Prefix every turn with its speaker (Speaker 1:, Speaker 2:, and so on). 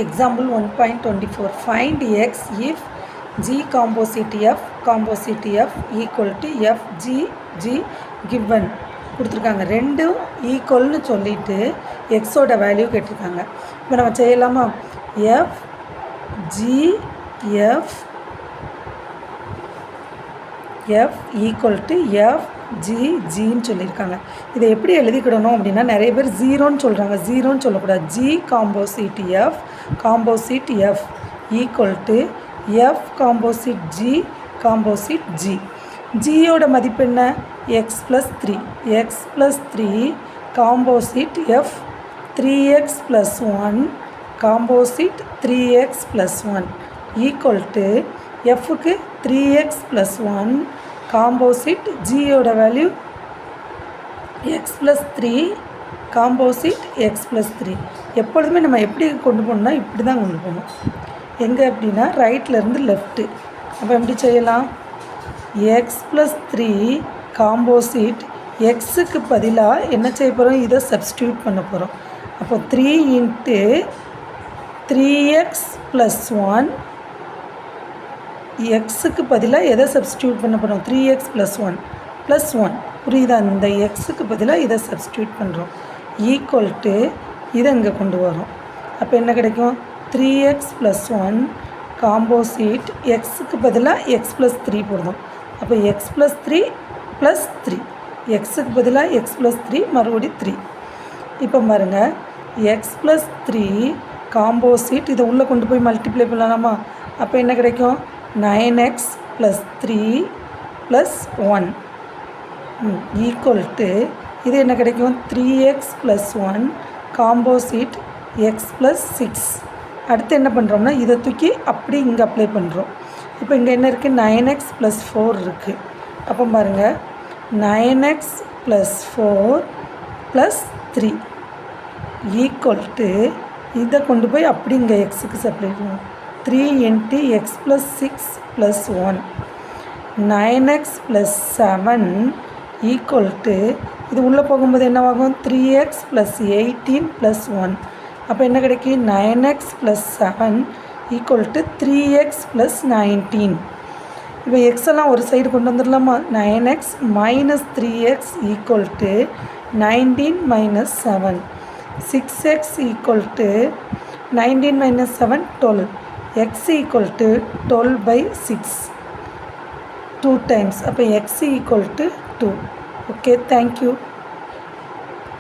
Speaker 1: Example 1.24. Find x if G composite F equal to F G given. கொடுத்துருக்காங்க ரெண்டும் ஈக்குவல்னு சொல்லிட்டு எக்ஸோட வேல்யூ கேட்டிருக்காங்க. இப்போ நம்ம செய்யலாமா? F G F equal to F ஜின்னு சொல்லியிருக்காங்க. இதை எப்படி எழுதிக்கிடணும் அப்படின்னா, நிறைய பேர் ஜீரோன்னு சொல்கிறாங்க. ஜீரோன்னு சொல்லக்கூடாது. G composite F equal to F composite G. ஜியோட மதிப்பு என்ன? X plus three composite F 3x + 1 composite 3x + 1 equal to எஃப்க்கு 3x + 1 காம்போசிட் ஜியோட value X plus 3 composite X plus 3. எப்பொழுதுமே நம்ம எப்படி கொண்டு போகணும்னா இப்படி தான் கொண்டு போகணும். எங்கே அப்படின்னா ரைட்லேருந்து லெஃப்ட்டு. அப்போ எப்படி செய்யலாம்? எக்ஸ் ப்ளஸ் 3 காம்போசிட் எக்ஸுக்கு பதிலாக என்ன செய்ய போகிறோம்? இதை சப்ஸ்டியூட் பண்ண போகிறோம். அப்போ 3 × 3x + 1 எக்ஸுக்கு பதிலாக எதை சப்ஸ்டியூட் பண்ண போகிறோம்? 3x + 1 புரியுதா? இந்த எக்ஸுக்கு பதிலாக இதை சப்ஸ்டியூட் பண்ணுறோம். ஈக்குவல் டு இதை இங்கே கொண்டு வரோம். அப்போ என்ன கிடைக்கும்? 3x + 1 காம்போசிட் எக்ஸுக்கு பதிலாக எக்ஸ் ப்ளஸ் 3 போடுறோம். அப்போ எக்ஸ் ப்ளஸ் 3 + 3 எக்ஸுக்கு பதிலாக எக்ஸ் ப்ளஸ் 3 மறுபடியும் 3. இப்போ பாருங்கள், எக்ஸ் ப்ளஸ் 3 காம்போசிட் இதை உள்ளே கொண்டு போய் மல்டிப்ளை பண்ணலாமா? அப்போ என்ன கிடைக்கும்? 9x + 3 + 1 ஈக்குவல் டு இது என்ன கிடைக்கும்? 3x + 1 composite X plus 6. அடுத்து என்ன பண்ணுறோம்னா இதை தூக்கி அப்படி இங்கே அப்ளை பண்ணுறோம். இப்போ இங்கே என்ன இருக்குது? 9x + 4 இருக்குது. அப்போ பாருங்கள், 9x + 4 + 3 ஈக்குவல் டு இதை கொண்டு போய் அப்படி இங்கே எக்ஸுக்கு சப்ளை பண்ணுவோம். 3 × x + 6 + 1 9x + 7 ஈக்குவல் டு இது உள்ளே போகும்போது என்னவாகும்? 3x + 18 + 1. அப்போ என்ன கிடைக்கும்? 9x + 7 equal to 3x + 19. இப்போ எக்ஸெல்லாம் ஒரு சைடு கொண்டு வந்துடலாமா? 9x - 3x equal to 19 - 7. 6x equal to 19 - 7 12. x equal to 12/6 2 times. அப்போ x equal to 2. Okay, thank you.